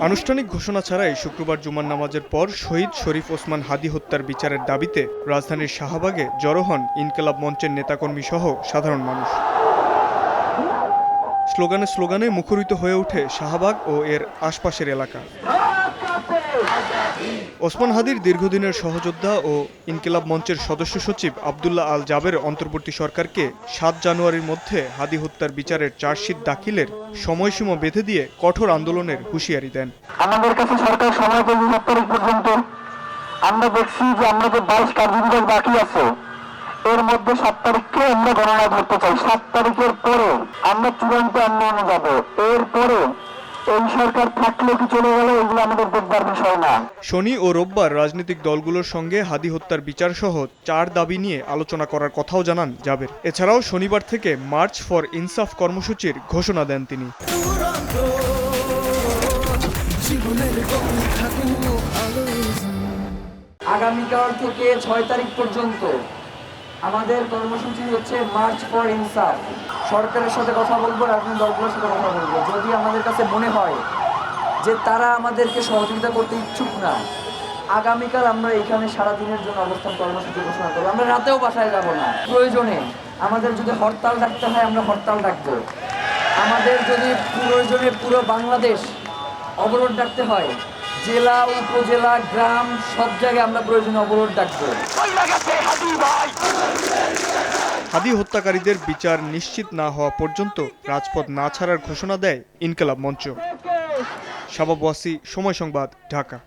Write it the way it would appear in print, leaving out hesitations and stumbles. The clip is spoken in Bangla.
আনুষ্ঠানিক ঘোষণা ছাড়াই শুক্রবার জুমার নামাজের পর শহীদ শরীফ ওসমান হাদী হত্যার বিচারের দাবিতে রাজধানীর শাহবাগে জড়ো হন ইনকিলাব মঞ্চের নেতাকর্মী সহ সাধারণ মানুষ। স্লোগানে মুখরিত হয়ে ওঠে শাহবাগ ও এর আশপাশের এলাকা। ওসমান হাদীর দীর্ঘদিনের সহযোদ্ধা ও ইনকিলাব মঞ্চের সদস্য সচিব আব্দুল্লাহ আল জাবের অন্তর্বর্তী সরকারকে ৭ জানুয়ারির মধ্যে হাদী হত্যার বিচারের চার্জশিট দাখিলের সময়সীমা বেঁধে দিয়ে কঠোর আন্দোলনের হুঁশিয়ারি দেন। আমাদের কাছে সরকার সময় দেবে ৭ তারিখ পর্যন্ত। আমরা দেখছি যে আমরা যে 22 কার্যদিবস বাকি আছে, এর মধ্যে ৭ তারিখকে আমরা গণনা ধরতে চাই। ৭ তারিখের পরে আমরা চূড়ান্ত আন্দোলনে যাব। এরপরে এই সরকার থাকলে কি চলে গেল, এগুলো আমাদের দেখবার বিষয় না। শনি ও রোববার রাজনৈতিক দলগুলোর সঙ্গে হাদী হত্যার বিচার সহ 4 দাবি নিয়ে আলোচনা করার কথাও জানান জাবের। এছাড়াও শনিবার থেকে মার্চ ফর ইনসাফ কর্মসূচির ঘোষণা দেন তিনি। আগামীকাল থেকে 6 তারিখ পর্যন্ত আমাদের কর্মসূচি হচ্ছে মার্চ ফর ইনসাফ। সরকারের সাথে কথা বলবো, রাজনৈতিক দলগুলোর সাথে কথা বলবো। যদি আমাদের কাছে মনে হয় যে তারা আমাদেরকে সহযোগিতা করতে ইচ্ছুক না, আগামীকাল আমরা এখানে সারাদিনের জন্য অবস্থান কর্মসূচি ঘোষণা করবো। আমরা রাতেও বাসায় যাব না। প্রয়োজনে আমাদের যদি হরতাল ডাকতে হয় আমরা হরতাল ডাকবো। আমাদের যদি প্রয়োজনে পুরো বাংলাদেশ অবরোধ ডাকতে হয়, জেলা উপজেলা গ্রাম সব জায়গায় আমরা প্রয়োজনে অবরোধ ডাকবো। হাদী হত্যাকারীদের বিচার নিশ্চিত না হওয়া পর্যন্ত রাজপথ না ছাড়ার ঘোষণা দেয় ইনকিলাব মঞ্চ। শাবাব ওয়াসি, সময় সংবাদ, ঢাকা।